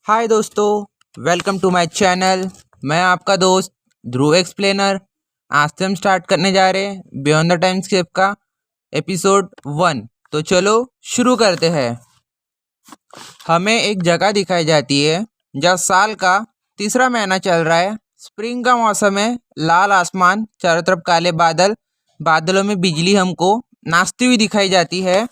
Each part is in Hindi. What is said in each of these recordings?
हाय दोस्तों, वेलकम टू माय चैनल। मैं आपका दोस्त ध्रुव एक्सप्लेनर। आज से हम स्टार्ट करने जा रहे हैं बियॉन्ड द टाइमस्केप का एपिसोड 1। तो चलो शुरू करते हैं। हमें एक जगह दिखाई जाती है जहाँ साल का तीसरा महीना चल रहा है। स्प्रिंग का मौसम है, लाल आसमान, चारों तरफ काले बादल, बादलों में बिजली हमको नाचती हुई दिखाई जाती है।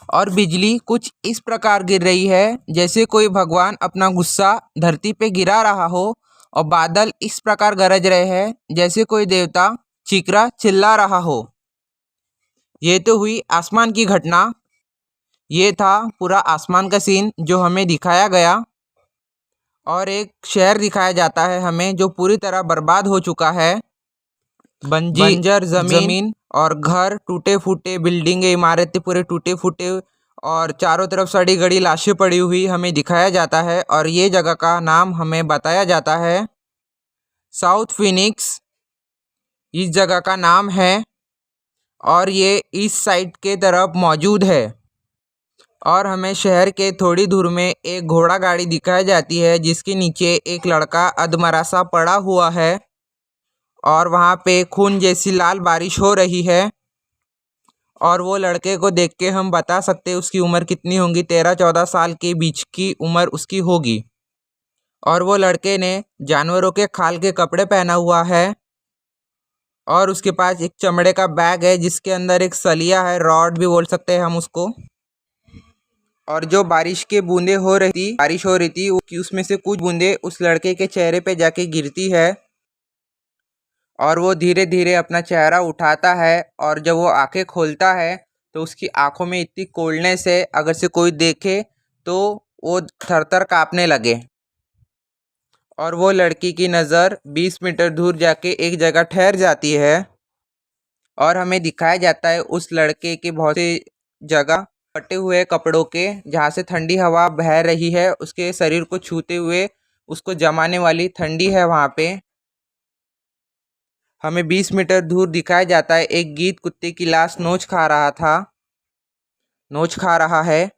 और बिजली कुछ इस प्रकार गिर रही है जैसे कोई भगवान अपना गुस्सा धरती पे गिरा रहा हो, और बादल इस प्रकार गरज रहे हैं जैसे कोई देवता चीखरा चिल्ला रहा हो। ये तो हुई आसमान की घटना। ये था पूरा आसमान का सीन जो हमें दिखाया गया। और एक शहर दिखाया जाता है हमें जो पूरी तरह बर्बाद हो चुका है। बंजर जमीन और घर टूटे फूटे, बिल्डिंगे इमारतें पूरे टूटे फूटे, और चारों तरफ सड़ी गड़ी लाशें पड़ी हुई हमें दिखाया जाता है। और ये जगह का नाम हमें बताया जाता है साउथ फिनिक्स। इस जगह का नाम है और ये इस साइड के तरफ मौजूद है। और हमें शहर के थोड़ी दूर में एक घोड़ा गाड़ी दिखाई जाती है जिसके नीचे एक लड़का अधमरा सा पड़ा हुआ है, और वहाँ पे खून जैसी लाल बारिश हो रही है। और वो लड़के को देख के हम बता सकते उसकी उम्र कितनी होगी, 13-14 साल के बीच की उम्र उसकी होगी। और वो लड़के ने जानवरों के खाल के कपड़े पहना हुआ है, और उसके पास एक चमड़े का बैग है जिसके अंदर एक सलिया है, रॉड भी बोल सकते हैं हम उसको। और जो बारिश के बूंदे बारिश हो रही थी उसमें से कुछ बूंदे उस लड़के के चेहरे पे जाके गिरती है, और वो धीरे धीरे अपना चेहरा उठाता है। और जब वो आंखें खोलता है तो उसकी आंखों में इतनी कोल्डनेस है, अगर से कोई देखे तो वो थर-थर कांपने लगे। और वो लड़की की नज़र 20 मीटर दूर जाके एक जगह ठहर जाती है, और हमें दिखाया जाता है उस लड़के के बहुत से जगह फटे हुए कपड़ों के, जहाँ से ठंडी हवा बह रही है, उसके शरीर को छूते हुए उसको जमाने वाली ठंडी है वहाँ पे। हमें 20 मीटर दूर दिखाया जाता है एक गीत कुत्ते की लाश नोच खा रहा है।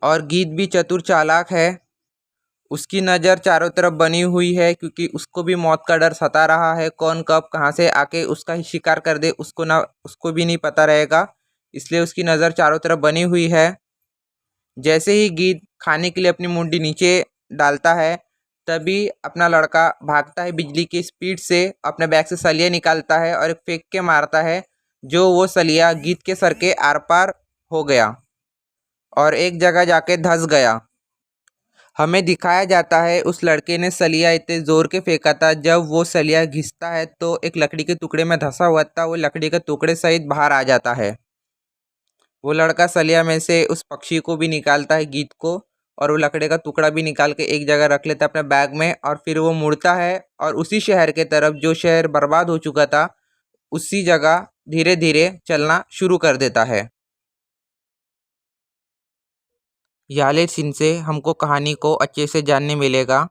और गीत भी चतुर चालाक है, उसकी नज़र चारों तरफ बनी हुई है क्योंकि उसको भी मौत का डर सता रहा है। कौन कब कहाँ से आके उसका ही शिकार कर दे उसको भी नहीं पता रहेगा, इसलिए उसकी नज़र चारों तरफ बनी हुई है। जैसे ही गीत खाने के लिए अपनी मुंडी नीचे डालता है, तभी अपना लड़का भागता है बिजली की स्पीड से, अपने बैग से सलिया निकालता है और एक फेंक के मारता है, जो वो सलिया गीत के सर के आर पार हो गया और एक जगह जाके धंस गया। हमें दिखाया जाता है उस लड़के ने सलिया इतने ज़ोर के फेंका था, जब वो सलिया घिसता है तो एक लकड़ी के टुकड़े में धंसा हुआ था, वो लकड़ी के टुकड़े सहित बाहर आ जाता है। वो लड़का सलिया में से उस पक्षी को भी निकालता है, गीत को, और वो लकड़ी का टुकड़ा भी निकाल के एक जगह रख लेता है अपने बैग में। और फिर वो मुड़ता है और उसी शहर के तरफ, जो शहर बर्बाद हो चुका था, उसी जगह धीरे धीरे चलना शुरू कर देता है। याले सीन से हमको कहानी को अच्छे से जानने मिलेगा।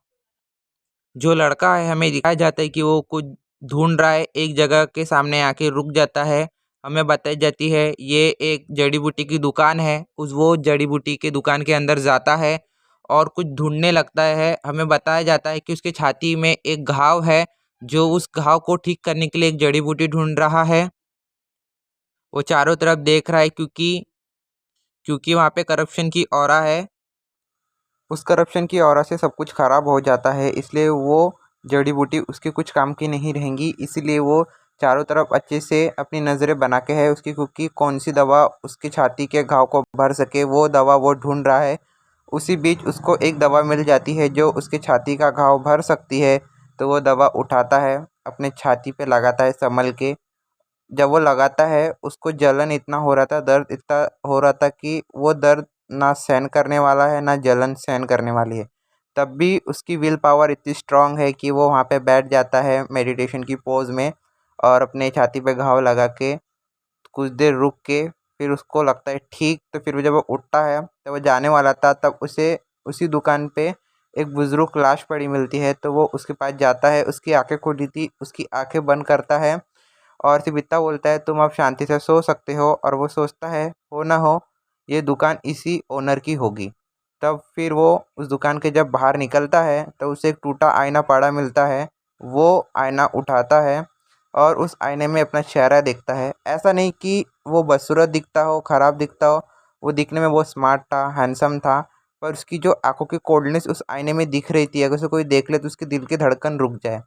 जो लड़का है हमें दिखाया जाता है कि वो कुछ ढूंढ रहा है, एक जगह के सामने आके रुक जाता है। हमें बताई जाती है ये एक जड़ी बूटी की दुकान है, वो जड़ी बूटी की दुकान के अंदर जाता है और कुछ ढूंढने लगता है। हमें बताया जाता है कि उसकी छाती में एक घाव है, जो उस घाव को ठीक करने के लिए एक जड़ी बूटी ढूंढ रहा है। वो चारों तरफ देख रहा है क्योंकि वहाँ पे करप्शन की ऑरा है। उस करप्शन की ऑरा से सब कुछ ख़राब हो जाता है, इसलिए वो जड़ी बूटी उसके कुछ काम की नहीं रहेंगी। इसीलिए वो चारों तरफ अच्छे से अपनी नज़रें बना के है उसकी, क्योंकि कौन सी दवा उसकी छाती के घाव को भर सके, वो दवा वो ढूंढ रहा है। उसी बीच उसको एक दवा मिल जाती है जो उसकी छाती का घाव भर सकती है, तो वो दवा उठाता है, अपने छाती पे लगाता है संभल के। जब वो लगाता है उसको जलन इतना हो रहा था, दर्द इतना हो रहा था कि वो दर्द ना सहन करने वाला है ना जलन सहन करने वाली है। तब भी उसकी विल पावर इतनी स्ट्रांग है कि वो वहाँ पे बैठ जाता है मेडिटेशन की पोज में, और अपने छाती पे घाव लगा के कुछ देर रुक के फिर उसको लगता है ठीक, तो फिर जब वो उठता है तो वो जाने वाला था, तब उसे उसी दुकान पे एक बुजुर्ग लाश पड़ी मिलती है। तो वो उसके पास जाता है, उसकी आंखें खुली थी, उसकी आंखें बंद करता है और सिर्फ इतना बोलता है तुम अब शांति से सो सकते हो। और वो सोचता है हो ना हो ये दुकान इसी ओनर की होगी। तब फिर वो उस दुकान के जब बाहर निकलता है तो उसे एक टूटा आईना पड़ा मिलता है। वो आईना उठाता है और उस आईने में अपना चेहरा देखता है। ऐसा नहीं कि वो बदसूरत दिखता हो, ख़राब दिखता हो, वो दिखने में बहुत स्मार्ट था, हैंडसम था, पर उसकी जो आंखों की कोल्डनेस उस आईने में दिख रही थी, अगर उसे कोई देख ले तो उसके दिल की धड़कन रुक जाए।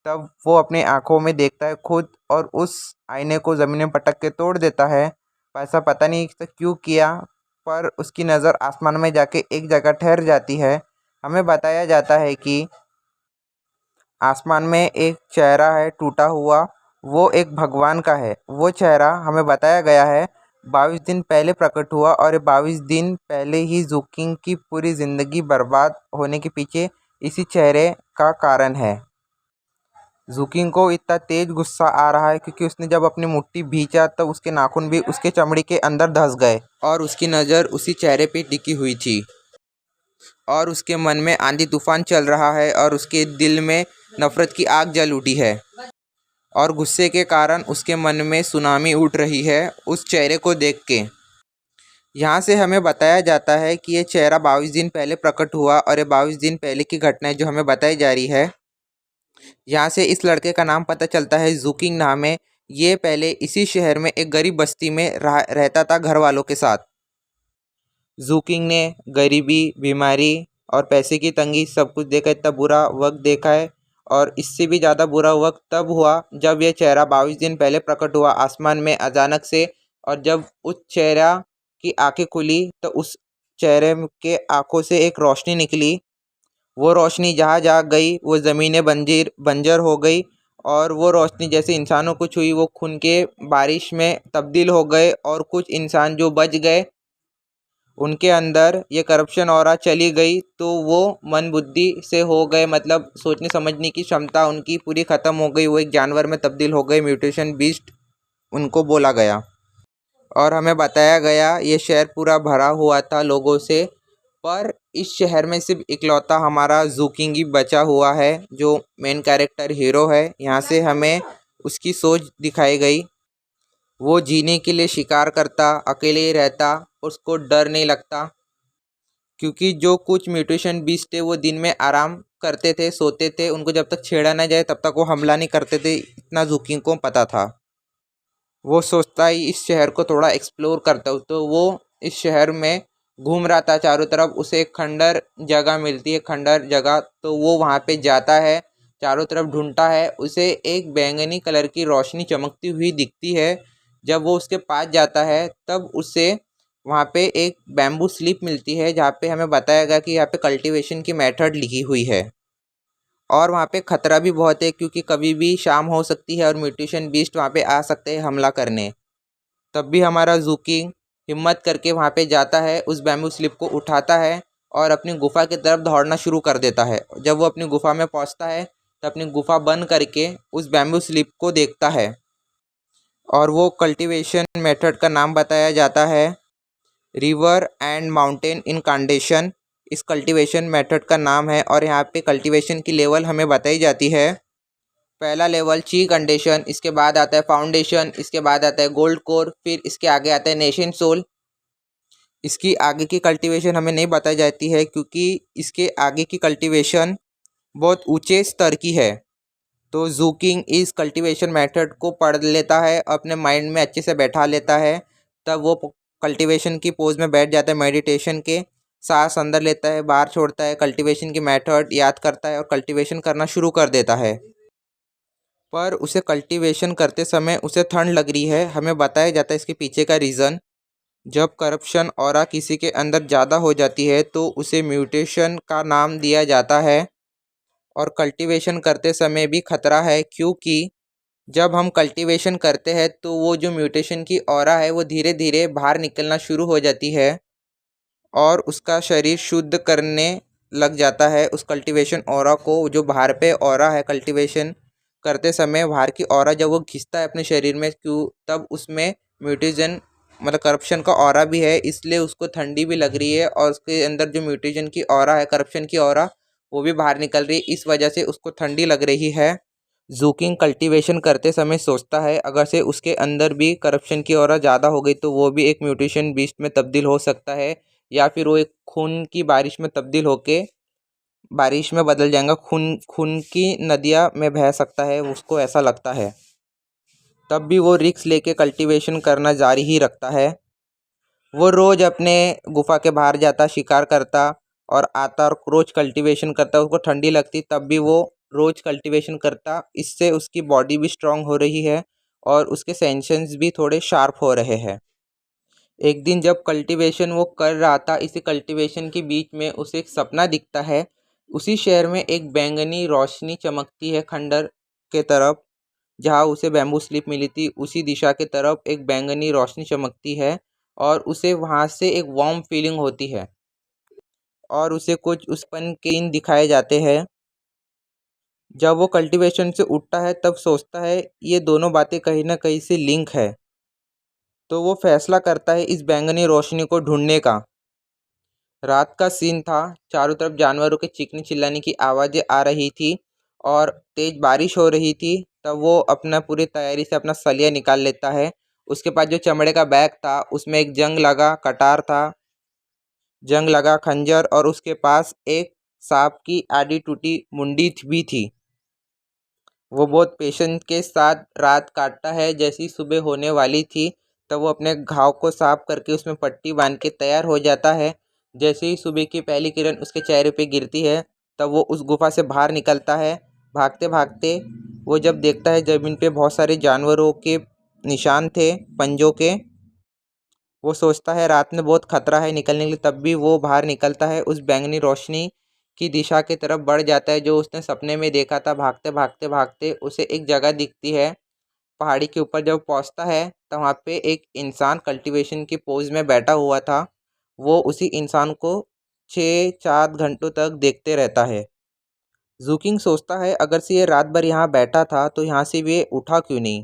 तब वो अपनी आंखों में देखता है खुद और उस आईने को ज़मीन में पटक के तोड़ देता है। ऐसा पता नहीं तो क्यों किया, पर उसकी नज़र आसमान में जाके एक जगह ठहर जाती है। हमें बताया जाता है कि आसमान में एक चेहरा है टूटा हुआ, वो एक भगवान का है। वो चेहरा हमें बताया गया है 22 दिन पहले प्रकट हुआ और 22 दिन पहले ही ज़ूकिंग की पूरी ज़िंदगी बर्बाद होने के पीछे इसी चेहरे का कारण है। ज़ूकिंग को इतना तेज़ गुस्सा आ रहा है क्योंकि उसने जब अपनी मुट्ठी भींचा तब उसके नाखून भी उसके चमड़ी के अंदर धंस गए और उसकी नज़र उसी चेहरे पे टिकी हुई थी और उसके मन में आंधी तूफान चल रहा है और उसके दिल में नफ़रत की आग जल उठी है और गुस्से के कारण उसके मन में सुनामी उठ रही है उस चेहरे को देख के। यहाँ से हमें बताया जाता है कि ये चेहरा 22 दिन पहले प्रकट हुआ और ये 22 दिन पहले की घटनाएं जो हमें बताई जा रही है। यहाँ से इस लड़के का नाम पता चलता है, ज़ूकिंग नाम है। ये पहले इसी शहर में एक गरीब बस्ती में रहता था घर वालों के साथ। ज़ूकिंग ने गरीबी, बीमारी और पैसे की तंगी सब कुछ देखा, इतना बुरा वक्त देखा है। और इससे भी ज़्यादा बुरा वक्त तब हुआ जब यह चेहरा 22 दिन पहले प्रकट हुआ आसमान में अचानक से। और जब उस चेहरा की आंखें खुली तो उस चेहरे के आंखों से एक रोशनी निकली। वो रोशनी जहाँ जहाँ गई वो ज़मीनें बंजर हो गई और वो रोशनी जैसे इंसानों को छुई वो खून के बारिश में तब्दील हो गए और कुछ इंसान जो बच गए उनके अंदर ये करप्शन ऑरा चली गई, तो वो मन बुद्धि से हो गए, मतलब सोचने समझने की क्षमता उनकी पूरी ख़त्म हो गई। वो एक जानवर में तब्दील हो गए, म्यूटेशन बीस्ट उनको बोला गया। और हमें बताया गया ये शहर पूरा भरा हुआ था लोगों से, पर इस शहर में सिर्फ इकलौता हमारा ज़ूकिंग ही बचा हुआ है जो मेन कैरेक्टर हीरो है। यहाँ से हमें उसकी सोच दिखाई गई। वो जीने के लिए शिकार करता, अकेले ही रहता, उसको डर नहीं लगता क्योंकि जो कुछ म्यूटेशन बीस्ट थे वो दिन में आराम करते थे, सोते थे, उनको जब तक छेड़ा ना जाए तब तक वो हमला नहीं करते थे, इतना ज़ूकिंग को पता था। वो सोचता ही इस शहर को थोड़ा एक्सप्लोर करता हूँ, तो वो इस शहर में घूम रहा था चारों तरफ। उसे एक खंडर जगह मिलती है, खंडर जगह, तो वो वहाँ पे जाता है, चारों तरफ ढूंढता है। उसे एक बैंगनी कलर की रोशनी चमकती हुई दिखती है। जब वो उसके पास जाता है तब उसे वहाँ पे एक बैम्बू स्लिप मिलती है जहाँ पे हमें बताया गया कि यहाँ पे कल्टीवेशन की मेथड लिखी हुई है। और वहाँ पे ख़तरा भी बहुत है क्योंकि कभी भी शाम हो सकती है और म्यूटेशन बीस्ट वहाँ पे आ सकते हैं हमला करने। तब भी हमारा ज़ूकिंग हिम्मत करके वहाँ पे जाता है, उस बैम्बू स्लिप को उठाता है और अपनी गुफ़ा की तरफ दौड़ना शुरू कर देता है। जब वो अपनी गुफ़ा में पहुँचता है तो अपनी गुफ़ा बंद करके उस बैम्बू स्लिप को देखता है और वो कल्टीवेशन मेथड का नाम बताया जाता है रिवर एंड माउंटेन इनकांडेशन। इस कल्टीवेशन मेथड का नाम है और यहाँ पे कल्टीवेशन की लेवल हमें बताई जाती है। पहला लेवल ची कंडीशन, इसके बाद आता है फाउंडेशन, इसके बाद आता है गोल्ड कोर, फिर इसके आगे आता है नेशन सोल। इसकी आगे की कल्टीवेशन हमें नहीं बताई जाती है क्योंकि इसके आगे की कल्टीवेशन बहुत ऊंचे स्तर की है। तो ज़ूकिंग इस कल्टीवेशन मेथड को पढ़ लेता है, अपने माइंड में अच्छे से बैठा लेता है, तब वो कल्टीवेशन की पोज में बैठ जाता है, मेडिटेशन के सांस अंदर लेता है, बाहर छोड़ता है, कल्टीवेशन की मेथड याद करता है और कल्टीवेशन करना शुरू कर देता है। पर उसे कल्टीवेशन करते समय उसे ठंड लग रही है। हमें बताया जाता है इसके पीछे का रीज़न। जब करप्शन ऑरा किसी के अंदर ज़्यादा हो जाती है तो उसे म्यूटेशन का नाम दिया जाता है। और कल्टीवेशन करते समय भी खतरा है क्योंकि जब हम कल्टीवेशन करते हैं तो वो जो म्यूटेशन की ऑरा है वो धीरे धीरे बाहर निकलना शुरू हो जाती है और उसका शरीर शुद्ध करने लग जाता है उस कल्टीवेशन ऑरा को। जो बाहर पे ऑरा है कल्टीवेशन करते समय बाहर की ऑरा जब वो खींचता है अपने शरीर में, क्यों तब उसमें म्यूटेशन मतलब करप्शन का ऑरा भी है, इसलिए उसको ठंडी भी लग रही है और उसके अंदर जो म्यूटेशन की ऑरा है, करप्शन की ऑरा, वो भी बाहर निकल रही है, इस वजह से उसको ठंडी लग रही है। ज़ूकिंग कल्टीवेशन करते समय सोचता है अगर से उसके अंदर भी करप्शन की ऑरा ज़्यादा हो गई तो वो भी एक म्यूटेशन बीस्ट में तब्दील हो सकता है या फिर वो एक खून की बारिश में तब्दील होके बारिश में बदल जाएगा, खून खून की नदियाँ में बह सकता है, उसको ऐसा लगता है। तब भी वो रिस्क लेके कल्टीवेशन करना जारी ही रखता है। वो रोज अपने गुफा के बाहर जाता, शिकार करता और आता और रोज कल्टीवेशन करता। उसको ठंडी लगती तब भी वो रोज कल्टीवेशन करता। इससे उसकी बॉडी भी स्ट्रांग हो रही है और उसके सेंसेस भी थोड़े शार्प हो रहे हैं। एक दिन जब कल्टीवेशन वो कर रहा था, इसी कल्टीवेशन के बीच में उसे एक सपना दिखता है। उसी शहर में एक बैंगनी रोशनी चमकती है खंडर के तरफ, जहाँ उसे बैम्बू स्लिप मिली थी उसी दिशा के तरफ एक बैंगनी रोशनी चमकती है और उसे वहाँ से एक वार्म फीलिंग होती है और उसे कुछ उसपन के दिन दिखाए जाते हैं। जब वो कल्टीवेशन से उठता है तब सोचता है ये दोनों बातें कहीं ना कहीं से लिंक है, तो वो फैसला करता है इस बैंगनी रोशनी को ढूंढने का। रात का सीन था, चारों तरफ जानवरों के चीखने चिल्लाने की आवाज़ें आ रही थी और तेज बारिश हो रही थी। तब वो अपना पूरी तैयारी से अपना सलिया निकाल लेता है। उसके पास जो चमड़े का बैग था उसमें एक जंग लगा कटार था, जंग लगा खंजर और उसके पास एक सांप की आधी टूटी मुंडी भी थी। वो बहुत पेशेंस के साथ रात काटता है। जैसी सुबह होने वाली थी तब वो अपने घाव को साफ करके उसमें पट्टी बांध के तैयार हो जाता है। जैसे ही सुबह की पहली किरण उसके चेहरे पे गिरती है तब वो उस गुफा से बाहर निकलता है। भागते भागते वो जब देखता है ज़मीन पे बहुत सारे जानवरों के निशान थे पंजों के। वो सोचता है रात में बहुत खतरा है निकलने के लिए, तब भी वो बाहर निकलता है। उस बैंगनी रोशनी की दिशा की तरफ बढ़ जाता है जो उसने सपने में देखा था। भागते भागते भागते उसे एक जगह दिखती है। पहाड़ी के ऊपर जब पहुंचता है तो वहाँ पे एक इंसान कल्टीवेशन की पोज में बैठा हुआ था। वो उसी इंसान को 6-7 घंटों तक देखते रहता है। जूकिंग सोचता है अगर से ये रात भर यहाँ बैठा था तो यहाँ से ये उठा क्यों नहीं,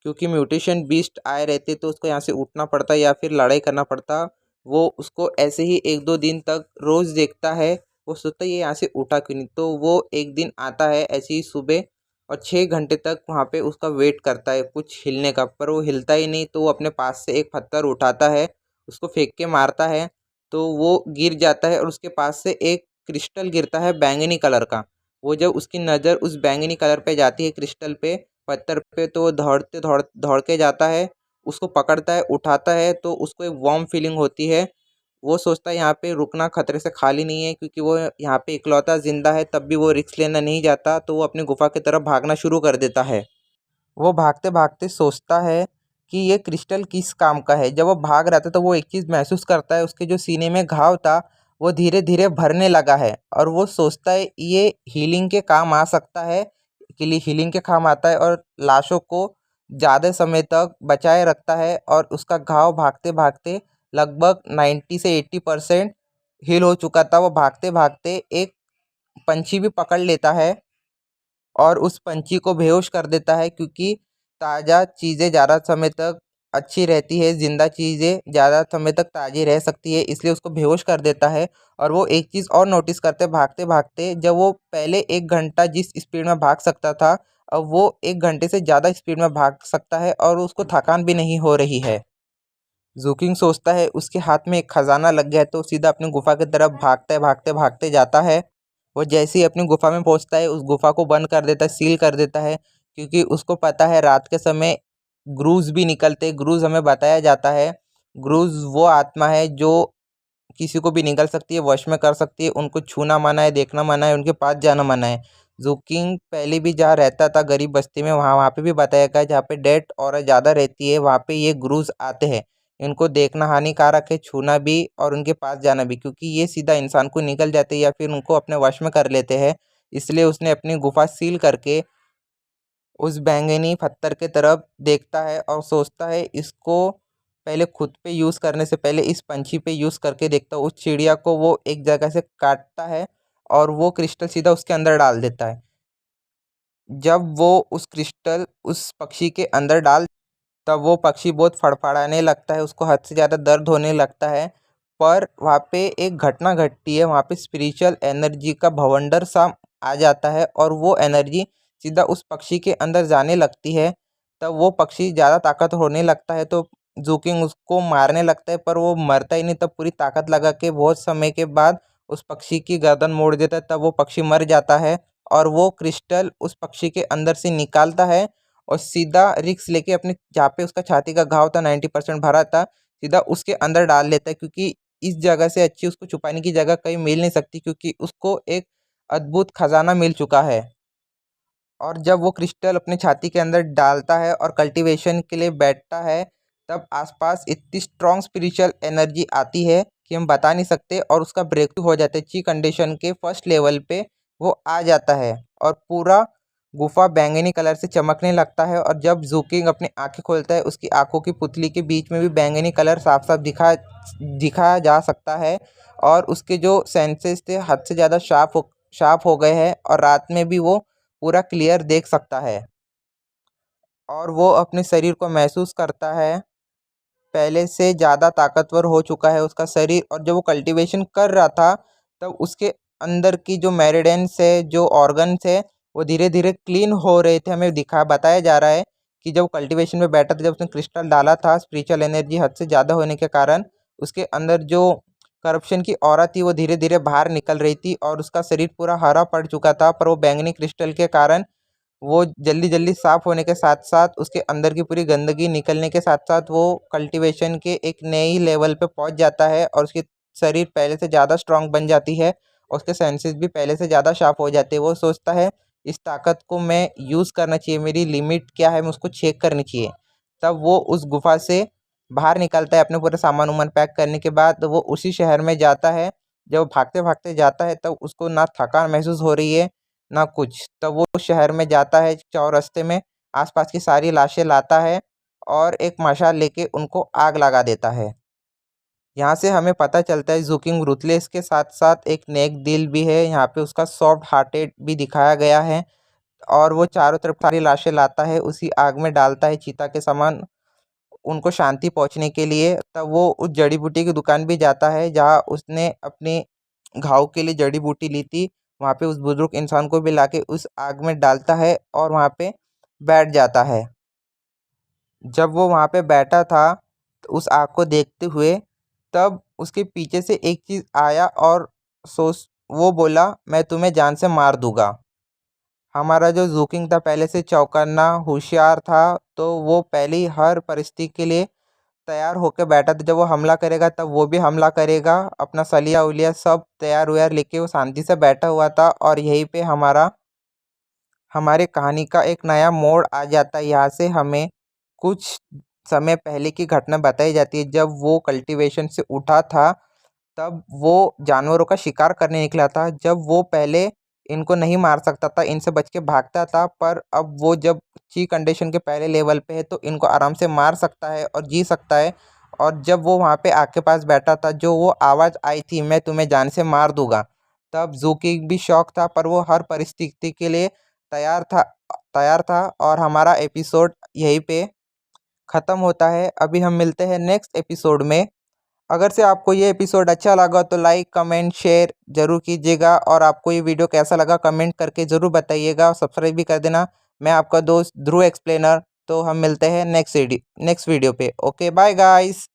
क्योंकि म्यूटेशन बीस्ट आए रहते तो उसको यहाँ से उठना पड़ता या फिर लड़ाई करना पड़ता। वो उसको ऐसे ही 1-2 दिन तक रोज़ देखता है। वो सोचता है ये यहाँ से उठा क्यों नहीं, तो वो एक दिन आता है ऐसे ही सुबह और 6 घंटे तक वहाँ पे उसका वेट करता है कुछ हिलने का, पर वो हिलता ही नहीं। तो वो अपने पास से एक पत्थर उठाता है, उसको फेंक के मारता है तो वो गिर जाता है और उसके पास से एक क्रिस्टल गिरता है बैंगनी कलर का। वो जब उसकी नज़र उस बैंगनी कलर पे जाती है क्रिस्टल पे, पत्थर पे, तो वो दौड़ के जाता है, उसको पकड़ता है, उठाता है तो उसको एक वार्म फीलिंग होती है। वो सोचता है यहाँ पे रुकना खतरे से खाली नहीं है, क्योंकि वो यहाँ पे इकलौता ज़िंदा है तब भी वो रिस्क लेना नहीं चाहता। तो वो अपनी गुफा की तरफ भागना शुरू कर देता है। वो भागते भागते सोचता है कि ये क्रिस्टल किस काम का है। जब वो भाग रहा था तो वो एक चीज़ महसूस करता है, उसके जो सीने में घाव था वो धीरे धीरे भरने लगा है और वो सोचता है ये हीलिंग के काम आ सकता है, के लिए हीलिंग के काम आता है और लाशों को ज़्यादा समय तक बचाए रखता है। और उसका घाव भागते भागते लगभग 90 से 80% हील हो चुका था। वो भागते भागते एक पंछी भी पकड़ लेता है और उस पंछी को बेहोश कर देता है, क्योंकि ताज़ा चीज़ें ज़्यादा समय तक अच्छी रहती है, ज़िंदा चीज़ें ज़्यादा समय तक ताज़ी रह सकती है, इसलिए उसको बेहोश कर देता है। और वो एक चीज़ और नोटिस करते भागते भागते, जब वो पहले 1 घंटा जिस स्पीड में भाग सकता था अब वो 1 घंटे से ज़्यादा स्पीड में भाग सकता है और उसको थकान भी नहीं हो रही है। जूकिंग सोचता है उसके हाथ में एक खजाना लग गया है, तो सीधा अपनी गुफा की तरफ भागते भागते जाता है। वो जैसे ही अपनी गुफा में पहुंचता है उस गुफा को बंद कर देता है, सील कर देता है, क्योंकि उसको पता है रात के समय ग्रूज भी निकलते। ग्रूज हमें बताया जाता है, ग्रूज वो आत्मा है जो किसी को भी निगल सकती है, वश में कर सकती है। उनको छूना मना है, देखना मना है, उनके पास जाना मना है। जूकिंग पहले भी जहाँ रहता था गरीब बस्ती में, वहाँ वहाँ पे भी बताया गया है जहाँ पे डेड और ज़्यादा रहती है वहाँ पे ये गुरूज आते हैं। इनको देखना हानिकारक है, छूना भी और उनके पास जाना भी, क्योंकि ये सीधा इंसान को निगल जाते हैं या फिर उनको अपने वश में कर लेते हैं। इसलिए उसने अपनी गुफा सील करके उस बैंगनी पत्थर के तरफ देखता है और सोचता है इसको पहले खुद पे यूज़ करने से पहले इस पंछी पे यूज़ करके देखता हूँ। उस चिड़िया को वो एक जगह से काटता है और वो क्रिस्टल सीधा उसके अंदर डाल देता है। जब वो उस क्रिस्टल उस पक्षी के अंदर डाल, तब वो पक्षी बहुत फड़फड़ाने लगता है, उसको हद से ज़्यादा दर्द होने लगता है। पर वहाँ पे एक घटना घटती है, वहाँ पे स्पिरिचुअल एनर्जी का भवंडर सा आ जाता है और वो एनर्जी सीधा उस पक्षी के अंदर जाने लगती है। तब वो पक्षी ज़्यादा ताकत होने लगता है, तो जूकिंग उसको मारने लगता है, पर वो मरता ही नहीं। तब पूरी ताकत लगा के बहुत समय के बाद उस पक्षी की गर्दन मोड़ देता है, तब वो पक्षी मर जाता है और वो क्रिस्टल उस पक्षी के अंदर से निकालता है और सीधा रिक्स लेके अपने जहाँ पे उसका छाती का घाव था 90% भरा था, सीधा उसके अंदर डाल लेता है, क्योंकि इस जगह से अच्छी उसको छुपाने की जगह कहीं मिल नहीं सकती, क्योंकि उसको एक अद्भुत खजाना मिल चुका है। और जब वो क्रिस्टल अपने छाती के अंदर डालता है और कल्टीवेशन के लिए बैठता है, तब आसपास इतनी स्ट्रॉन्ग स्पिरिचुअल एनर्जी आती है कि हम बता नहीं सकते, और उसका ब्रेक थ्रू हो जाता है। ची कंडीशन के फर्स्ट लेवल पे वो आ जाता है और पूरा गुफा बैंगनी कलर से चमकने लगता है। और जब जूकिंग अपनी आंखें खोलता है, उसकी आंखों की पुतली के बीच में भी बैंगनी कलर साफ साफ दिखा जा सकता है, और उसके जो सेंसेस थे हद से ज़्यादा शार्प हो गए हैं, और रात में भी वो पूरा क्लियर देख सकता है। और वो अपने शरीर को महसूस करता है, पहले से ज़्यादा ताकतवर हो चुका है उसका शरीर। और जब वो कल्टीवेशन कर रहा था, तब उसके अंदर की जो मेरिडियंस है, जो ऑर्गन्स है, वो धीरे धीरे क्लीन हो रहे थे। हमें बताया जा रहा है कि जब कल्टीवेशन में बैठा था, जब उसने क्रिस्टल डाला था, स्पिरिचुअल एनर्जी हद से ज़्यादा होने के कारण उसके अंदर जो करप्शन की ऑरा थी वो धीरे धीरे बाहर निकल रही थी, और उसका शरीर पूरा हरा पड़ चुका था। पर वो बैंगनी क्रिस्टल के कारण वो जल्दी जल्दी साफ होने के साथ साथ उसके अंदर की पूरी गंदगी निकलने के साथ साथ वो कल्टीवेशन के एक नई लेवल पे पहुंच जाता है, और उसकी शरीर पहले से ज़्यादा स्ट्रांग बन जाती है, और उसके सेंसेस भी पहले से ज़्यादा शार्प हो जाते हैं। वो सोचता है इस ताकत को मैं यूज़ करना चाहिए, मेरी लिमिट क्या है, मैं उसको चेक करनी चाहिए। तब वो उस गुफा से बाहर निकलता है अपने पूरे सामान वामान पैक करने के बाद। वो उसी शहर में जाता है। जब भागते भागते जाता है, तब उसको ना थकान महसूस हो रही है ना कुछ। तब वो शहर में जाता है, चौरस्ते में आसपास की सारी लाशें लाता है और एक मशाल लेके उनको आग लगा देता है। यहाँ से हमें पता चलता है ज़ुकिंग रूथलेस के साथ साथ एक नेक दिल भी है। यहाँ पे उसका सॉफ्ट हार्टेड भी दिखाया गया है, और वो चारों तरफ सारी लाशें लाता है, उसी आग में डालता है चीता के समान, उनको शांति पहुँचने के लिए। तब वो उस जड़ी बूटी की दुकान भी जाता है जहाँ उसने अपने घाव के लिए जड़ी बूटी ली थी। वहाँ पे उस बुजुर्ग इंसान को भी लाके उस आग में डालता है और वहाँ पे बैठ जाता है। जब वो वहाँ पे बैठा था, तो उस आग को देखते हुए, तब उसके पीछे से एक चीज़ आया और सोच वो बोला, मैं तुम्हें जान से मार दूंगा। हमारा जो जूकिंग था पहले से चौकन्ना होशियार था, तो वो पहले ही हर परिस्थिति के लिए तैयार होकर बैठा था। जब वो हमला करेगा तब वो भी हमला करेगा, अपना सलिया उलिया सब तैयार व्यार लेके वो शांति से बैठा हुआ था। और यहीं पे हमारे कहानी का एक नया मोड़ आ जाता है। यहाँ से हमें कुछ समय पहले की घटना बताई जाती है। जब वो कल्टीवेशन से उठा था, तब वो जानवरों का शिकार करने निकला था। जब वो पहले इनको नहीं मार सकता था, इनसे बच के भागता था, पर अब वो जब ची कंडीशन के पहले लेवल पे है, तो इनको आराम से मार सकता है और जी सकता है। और जब वो वहाँ पे आग के पास बैठा था, जो वो आवाज़ आई थी, मैं तुम्हें जान से मार दूंगा, तब जूकी भी शौक था, पर वो हर परिस्थिति के लिए तैयार था तैयार था। और हमारा एपिसोड यहीं पे ख़त्म होता है। अभी हम मिलते हैं नेक्स्ट एपिसोड में। अगर से आपको ये एपिसोड अच्छा लगा तो लाइक कमेंट शेयर ज़रूर कीजिएगा, और आपको ये वीडियो कैसा लगा कमेंट करके ज़रूर बताइएगा, और सब्सक्राइब भी कर देना। मैं आपका दोस्त ध्रुव एक्सप्लेनर। तो हम मिलते हैं नेक्स्ट वीडियो पे। Okay bye guys.